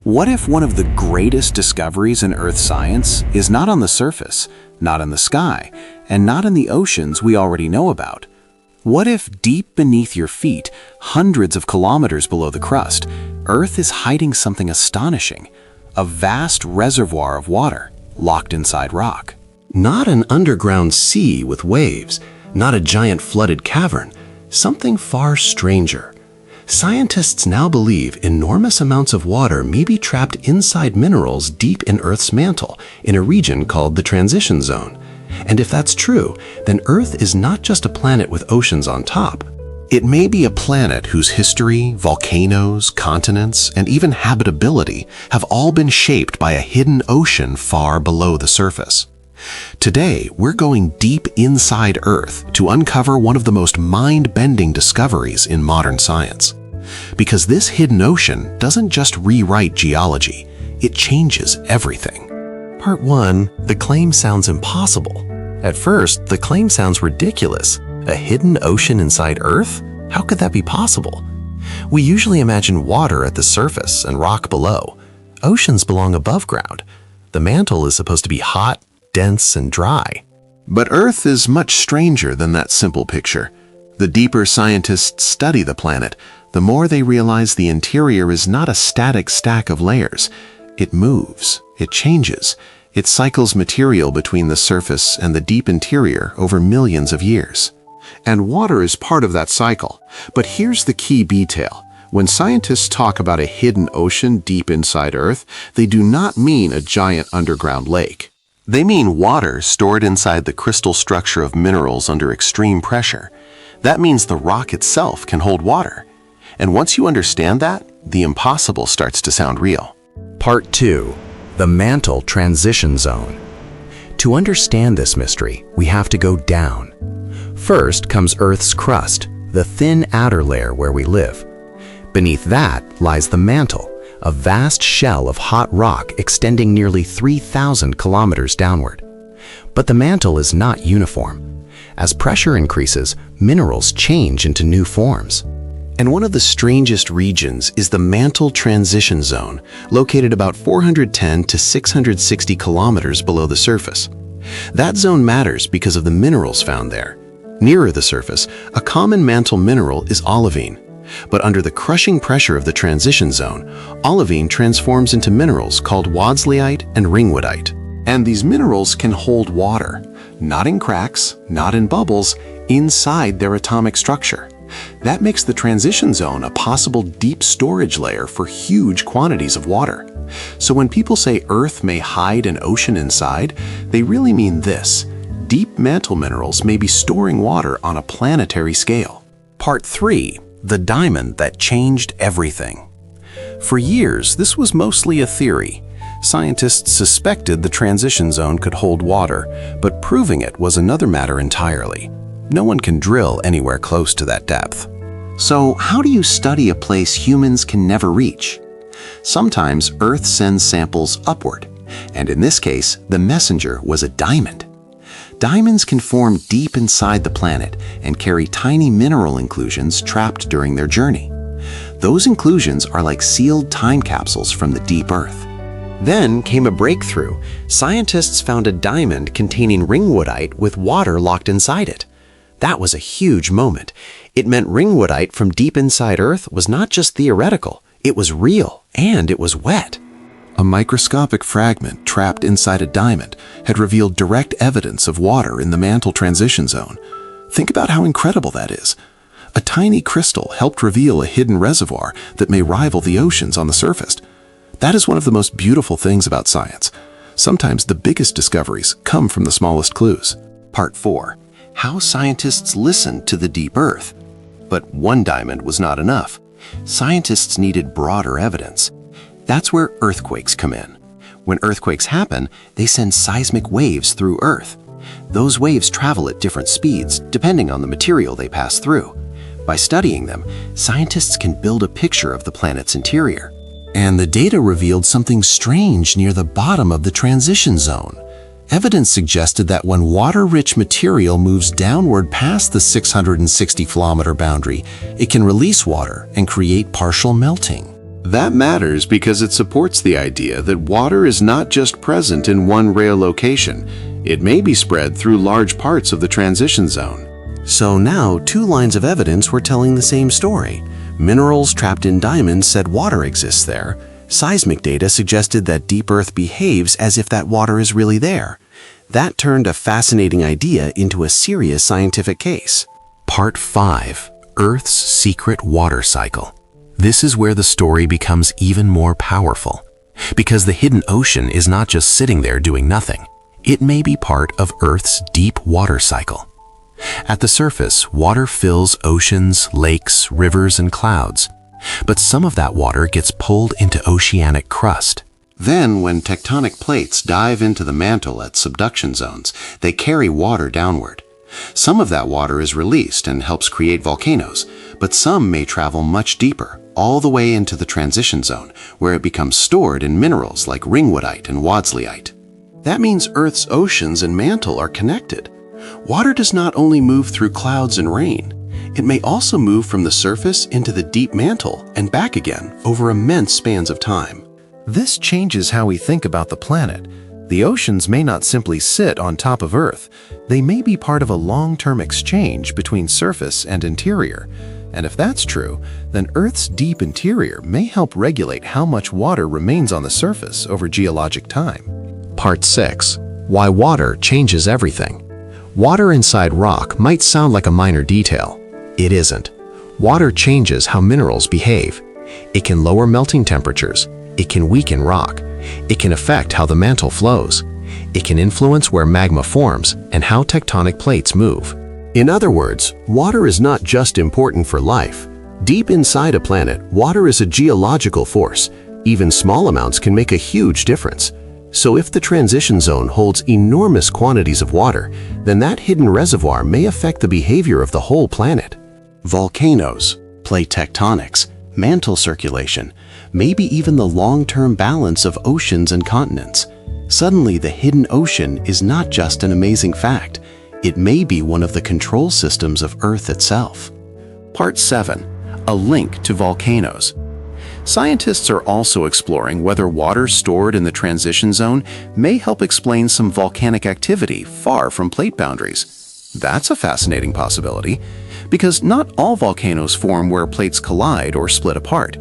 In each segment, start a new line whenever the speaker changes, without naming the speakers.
What if one of the greatest discoveries in Earth science is not on the surface, not in the sky, and not in the oceans we already know about? What if deep beneath your feet, hundreds of kilometers below the crust, Earth is hiding something astonishing, a vast reservoir of water locked inside rock?
Not an underground sea with waves, not a giant flooded cavern, something far stranger. Scientists now believe enormous amounts of water may be trapped inside minerals deep in Earth's mantle, in a region called the transition zone. And if that's true, then Earth is not just a planet with oceans on top. It may be a planet whose history, volcanoes, continents, and even habitability have all been shaped by a hidden ocean far below the surface. Today, we're going deep inside Earth to uncover one of the most mind-bending discoveries in modern science. Because this hidden ocean doesn't just rewrite geology, it changes everything. Part 1. The claim sounds impossible. At first, the claim sounds ridiculous. A hidden ocean inside Earth? How could that be possible? We usually imagine water at the surface and rock below. Oceans belong above ground. The mantle is supposed to be hot, dense, and dry. But Earth is much stranger than that simple picture. The deeper scientists study the planet, the more they realize the interior is not a static stack of layers. It moves, it changes, it cycles material between the surface and the deep interior over millions of years. And water is part of that cycle. But here's the key detail. When scientists talk about a hidden ocean deep inside Earth, they do not mean a giant underground lake. They mean water stored inside the crystal structure of minerals under extreme pressure. That means the rock itself can hold water. And once you understand that, the impossible starts to sound real.
Part 2. The Mantle Transition Zone. To understand this mystery, we have to go down. First comes Earth's crust, the thin outer layer where we live. Beneath that lies the mantle, a vast shell of hot rock extending nearly 3,000 kilometers downward. But the mantle is not uniform. As pressure increases, minerals change into new forms.
And one of the strangest regions is the Mantle Transition Zone, located about 410 to 660 kilometers below the surface. That zone matters because of the minerals found there. Nearer the surface, a common mantle mineral is olivine. But under the crushing pressure of the transition zone, olivine transforms into minerals called wadsleyite and ringwoodite. And these minerals can hold water, not in cracks, not in bubbles, inside their atomic structure. That makes the transition zone a possible deep storage layer for huge quantities of water. So when people say Earth may hide an ocean inside, they really mean this. Deep mantle minerals may be storing water on a planetary scale.
Part 3. The diamond that changed everything. For years, this was mostly a theory. Scientists suspected the transition zone could hold water, but proving it was another matter entirely. No one can drill anywhere close to that depth.
So how do you study a place humans can never reach? Sometimes Earth sends samples upward, and in this case, the messenger was a diamond. Diamonds can form deep inside the planet and carry tiny mineral inclusions trapped during their journey. Those inclusions are like sealed time capsules from the deep Earth. Then came a breakthrough. Scientists found a diamond containing ringwoodite with water locked inside it. That was a huge moment. It meant ringwoodite from deep inside Earth was not just theoretical, it was real, and it was wet. A microscopic fragment trapped inside a diamond had revealed direct evidence of water in the mantle transition zone. Think about how incredible that is. A tiny crystal helped reveal a hidden reservoir that may rival the oceans on the surface. That is one of the most beautiful things about science. Sometimes the biggest discoveries come from the smallest clues. Part 4. How scientists listened to the deep Earth. But one diamond was not enough. Scientists needed broader evidence. That's where earthquakes come in. When earthquakes happen, they send seismic waves through Earth. Those waves travel at different speeds, depending on the material they pass through. By studying them, scientists can build a picture of the planet's interior. And the data revealed something strange near the bottom of the transition zone. Evidence suggested that when water-rich material moves downward past the 660-kilometer boundary, it can release water and create partial melting.
That matters because it supports the idea that water is not just present in one rare location. It may be spread through large parts of the transition zone.
So now 2 lines of evidence were telling the same story. Minerals trapped in diamonds said water exists there. Seismic data suggested that deep Earth behaves as if that water is really there. That turned a fascinating idea into a serious scientific case. Part 5. Earth's Secret Water Cycle. This is where the story becomes even more powerful. Because the hidden ocean is not just sitting there doing nothing. It may be part of Earth's deep water cycle. At the surface, water fills oceans, lakes, rivers, and clouds. But some of that water gets pulled into oceanic crust.
Then, when tectonic plates dive into the mantle at subduction zones, they carry water downward. Some of that water is released and helps create volcanoes, but some may travel much deeper, all the way into the transition zone, where it becomes stored in minerals like ringwoodite and wadsleyite. That means Earth's oceans and mantle are connected. Water does not only move through clouds and rain, it may also move from the surface into the deep mantle and back again over immense spans of time. This changes how we think about the planet. The oceans may not simply sit on top of Earth. They may be part of a long-term exchange between surface and interior. And if that's true, then Earth's deep interior may help regulate how much water remains on the surface over geologic time.
Part 6. Why water changes everything. Water inside rock might sound like a minor detail. It isn't. Water changes how minerals behave. It can lower melting temperatures. It can weaken rock. It can affect how the mantle flows. It can influence where magma forms and how tectonic plates move. In other words, water is not just important for life. Deep inside a planet, water is a geological force. Even small amounts can make a huge difference. So if the transition zone holds enormous quantities of water, then that hidden reservoir may affect the behavior of the whole planet.
Volcanoes, plate tectonics, mantle circulation, maybe even the long-term balance of oceans and continents. Suddenly, the hidden ocean is not just an amazing fact. It may be one of the control systems of Earth itself. Part 7. A link to volcanoes. Scientists are also exploring whether water stored in the transition zone may help explain some volcanic activity far from plate boundaries. That's a fascinating possibility, because not all volcanoes form where plates collide or split apart.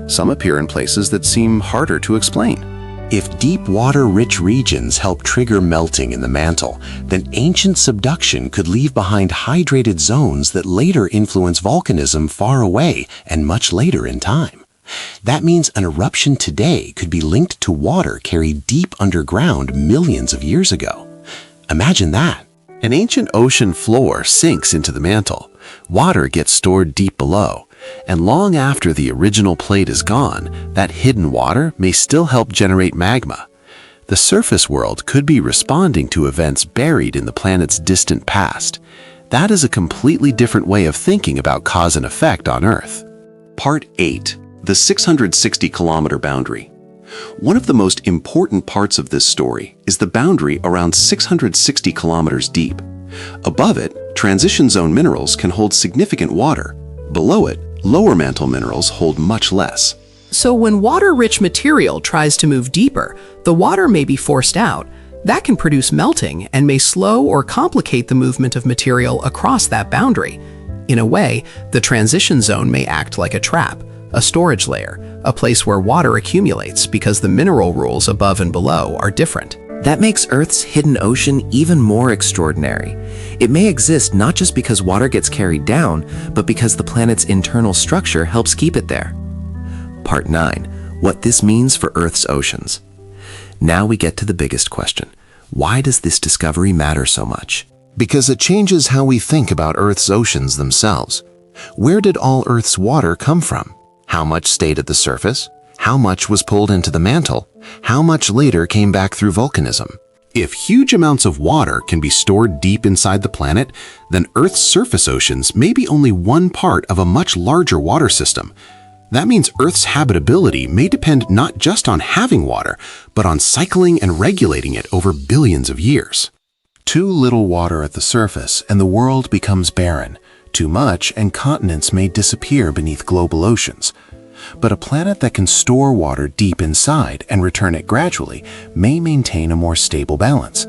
Some appear in places that seem harder to explain.
If deep water-rich regions help trigger melting in the mantle, then ancient subduction could leave behind hydrated zones that later influence volcanism far away and much later in time. That means an eruption today could be linked to water carried deep underground millions of years ago. Imagine that. An ancient ocean floor sinks into the mantle. Water gets stored deep below. And long after the original plate is gone, that hidden water may still help generate magma. The surface world could be responding to events buried in the planet's distant past. That is a completely different way of thinking about cause and effect on Earth. Part 8. The 660-kilometer boundary. One of the most important parts of this story is the boundary around 660 kilometers deep. Above it, transition zone minerals can hold significant water. Below it, lower mantle minerals hold much less.
So when water-rich material tries to move deeper, the water may be forced out. That can produce melting and may slow or complicate the movement of material across that boundary. In a way, the transition zone may act like a trap, a storage layer, a place where water accumulates because the mineral rules above and below are different.
That makes Earth's hidden ocean even more extraordinary. It may exist not just because water gets carried down, but because the planet's internal structure helps keep it there. Part 9. What this means for Earth's oceans. Now we get to the biggest question. Why does this discovery matter so much?
Because it changes how we think about Earth's oceans themselves. Where did all Earth's water come from? How much stayed at the surface? How much was pulled into the mantle? How much later came back through volcanism? If huge amounts of water can be stored deep inside the planet, then Earth's surface oceans may be only one part of a much larger water system. That means Earth's habitability may depend not just on having water, but on cycling and regulating it over billions of years. Too little water at the surface and the world becomes barren. Too much and continents may disappear beneath global oceans.
But a planet that can store water deep inside and return it gradually may maintain a more stable balance.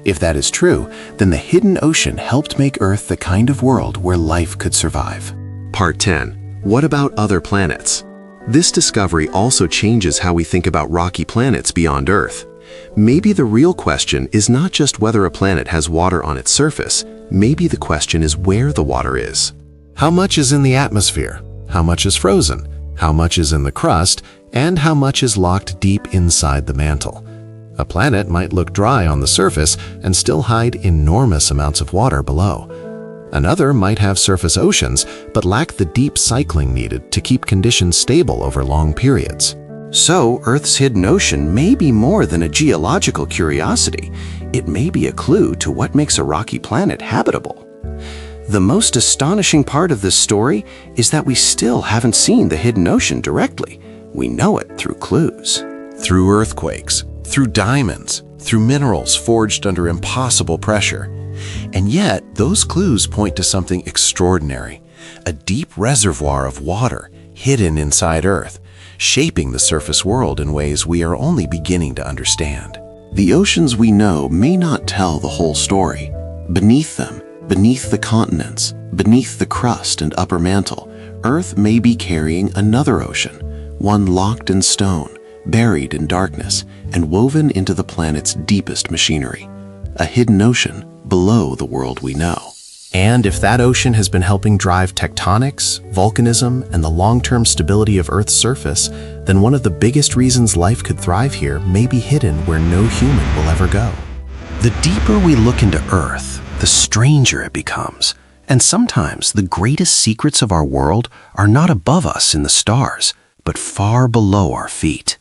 If that is true, then the hidden ocean helped make Earth the kind of world where life could survive.
Part 10. What about other planets? This discovery also changes how we think about rocky planets beyond Earth. Maybe the real question is not just whether a planet has water on its surface. Maybe the question is where the water is. How much is in the atmosphere? How much is frozen? How much is in the crust? And how much is locked deep inside the mantle? A planet might look dry on the surface and still hide enormous amounts of water below. Another might have surface oceans, but lack the deep cycling needed to keep conditions stable over long periods.
So, Earth's hidden ocean may be more than a geological curiosity. It may be a clue to what makes a rocky planet habitable. The most astonishing part of this story is that we still haven't seen the hidden ocean directly. We know it through clues.
Through earthquakes, through diamonds, through minerals forged under impossible pressure. And yet, those clues point to something extraordinary, a deep reservoir of water hidden inside Earth, shaping the surface world in ways we are only beginning to understand.
The oceans we know may not tell the whole story. Beneath them, beneath the continents, beneath the crust and upper mantle, Earth may be carrying another ocean, one locked in stone, buried in darkness, and woven into the planet's deepest machinery. A hidden ocean below the world we know.
And if that ocean has been helping drive tectonics, volcanism, and the long-term stability of Earth's surface, then one of the biggest reasons life could thrive here may be hidden where no human will ever go.
The deeper we look into Earth, the stranger it becomes. And sometimes the greatest secrets of our world are not above us in the stars, but far below our feet.